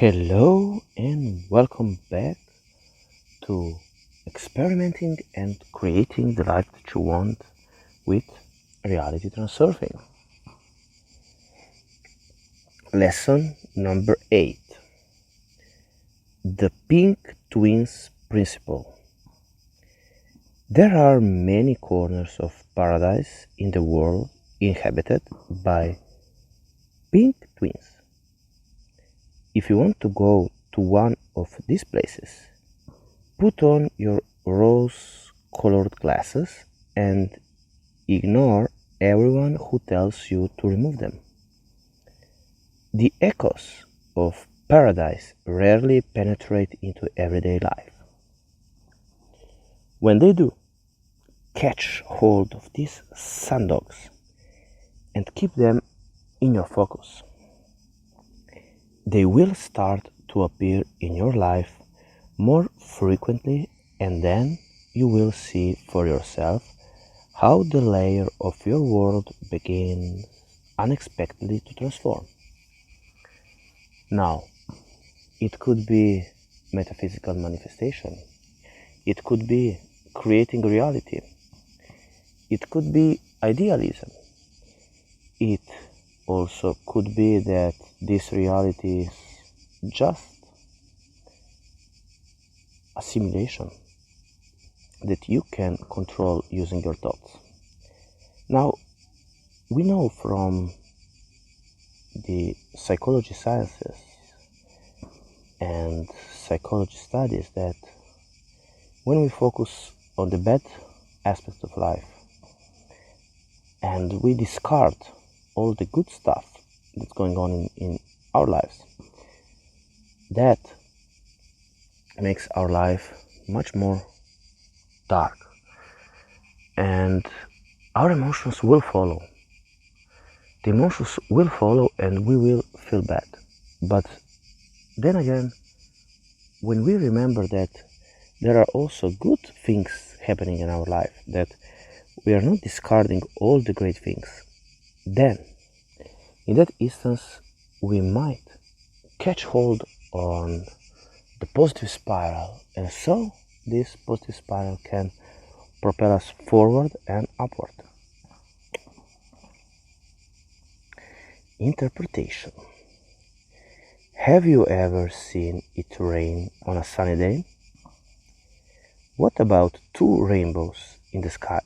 Hello and welcome back to experimenting and creating the life that you want with reality transurfing. Lesson number 8. The Pink Twins Principle. There are many corners of paradise in the world inhabited by pink twins. If you want to go to one of these places, put on your rose-colored glasses and ignore everyone who tells you to remove them. The echoes of paradise rarely penetrate into everyday life. When they do, catch hold of these sundogs and keep them in your focus. They will start to appear in your life more frequently, and then you will see for yourself how the layer of your world begins unexpectedly to transform. Now, it could be metaphysical manifestation. It could be creating reality. It could be idealism. It also could be that this reality is just a simulation that you can control using your thoughts. Now, we know from the psychology sciences and psychology studies that when we focus on the bad aspects of life and we discard all the good stuff that's going on in our lives, that makes our life much more dark, and our emotions will follow. The emotions will follow and we will feel bad. But then again, when we remember that there are also good things happening in our life, that we are not discarding all the great things, then in that instance we might catch hold on the positive spiral, and so this positive spiral can propel us forward and upward. Interpretation. Have you ever seen it rain on a sunny day? What about two rainbows in the sky?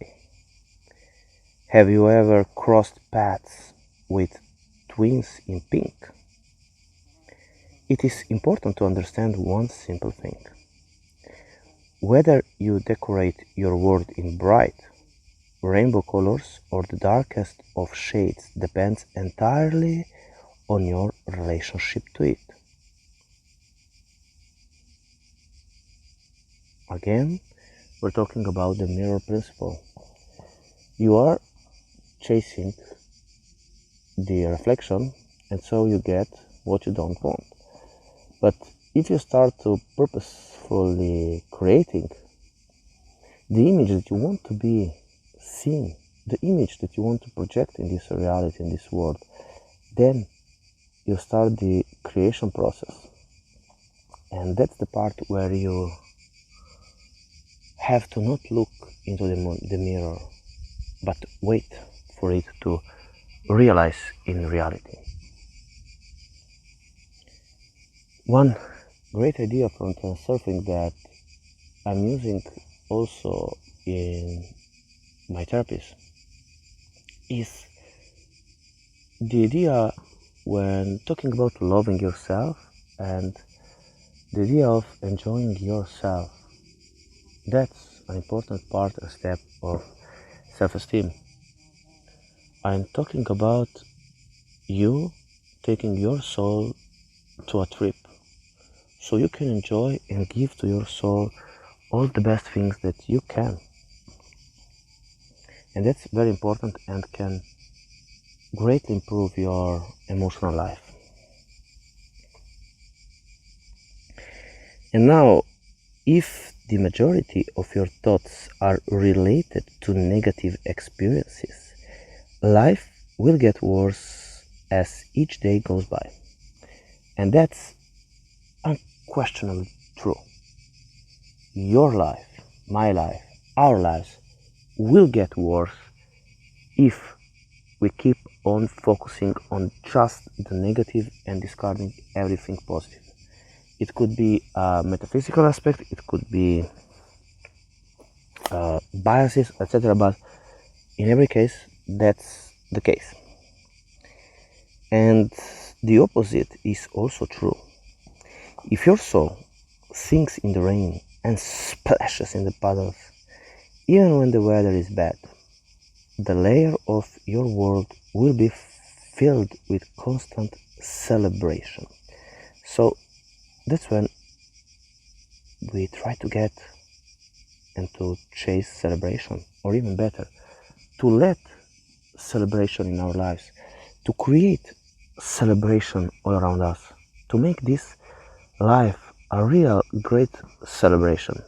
Have you ever crossed paths with twins in pink? It is important to understand one simple thing. Whether you decorate your world in bright rainbow colors or the darkest of shades depends entirely on your relationship to it. Again, we're talking about the mirror principle. You are chasing the reflection, and so you get what you don't want. But if you start to purposefully creating the image that you want to be seen, the image that you want to project in this reality, in this world, then you start the creation process. And that's the part where you have to not look into the mirror, but wait for it to realize in reality. One great idea from Transurfing that I'm using also in my therapies is the idea when talking about loving yourself and the idea of enjoying yourself. That's an important part and step of self-esteem. I'm talking about you taking your soul to a trip so you can enjoy and give to your soul all the best things that you can. And that's very important and can greatly improve your emotional life. And now, if the majority of your thoughts are related to negative experiences, life will get worse as each day goes by. And that's unquestionably true. Your life, my life, our lives will get worse if we keep on focusing on just the negative and discarding everything positive. It could be a metaphysical aspect, it could be biases, etc. But in every case, that's the case. And the opposite is also true. If your soul sinks in the rain and splashes in the puddles, even when the weather is bad, the layer of your world will be filled with constant celebration. So that's when we try to get and to chase celebration, or even better, to let celebration in our lives, to create celebration all around us, to make this life a real great celebration.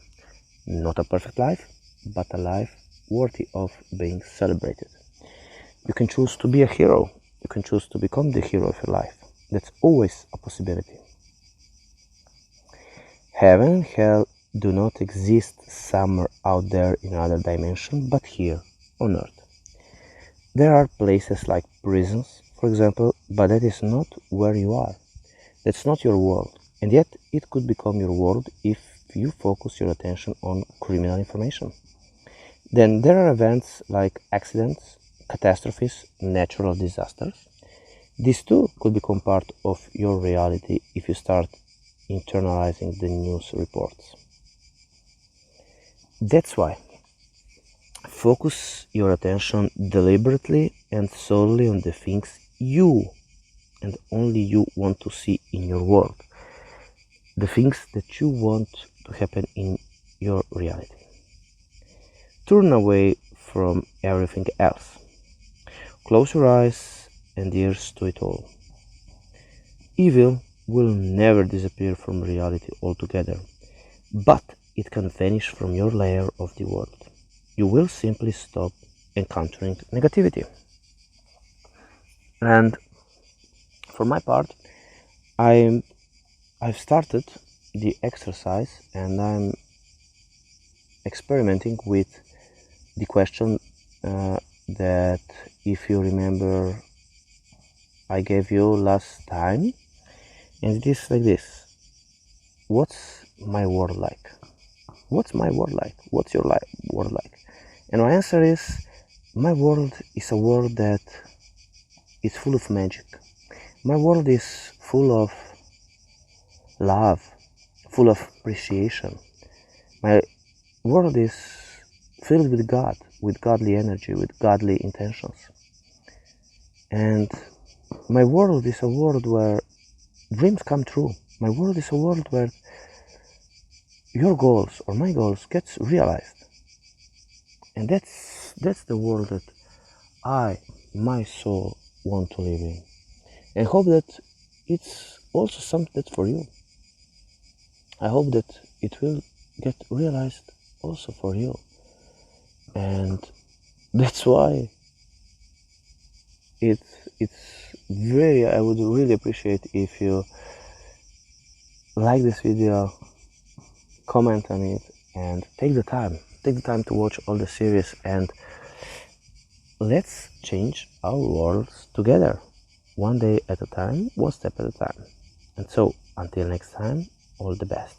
Not a perfect life, but a life worthy of being celebrated. You can choose to be a hero. You can choose to become the hero of your life. That's always a possibility. Heaven and hell do not exist somewhere out there in another dimension, but here on Earth. There are places like prisons, for example, but that is not where you are. That's not your world. And yet it could become your world if you focus your attention on criminal information. Then there are events like accidents, catastrophes, natural disasters. These too could become part of your reality if you start internalizing the news reports. That's why focus your attention deliberately and solely on the things you and only you want to see in your world, the things that you want to happen in your reality. Turn away from everything else. Close your eyes and ears to it all. Evil will never disappear from reality altogether, but it can vanish from your layer of the world. You will simply stop encountering negativity. And for my part, I've started the exercise and I'm experimenting with the question that, if you remember, I gave you last time, and it is like this: what's my world like? What's my world like? What's your world like? And my answer is, my world is a world that is full of magic. My world is full of love, full of appreciation. My world is filled with God, with godly energy, with godly intentions. And my world is a world where dreams come true. My world is a world where your goals or my goals gets realized. And that's the world that my soul, want to live in. And hope that it's also something that's for you. I hope that it will get realized also for you. And that's why it's very, I would really appreciate if you like this video, comment on it, and take the time to watch all the series, and let's change our worlds together, one day at a time, one step at a time. And so until next time, all the best.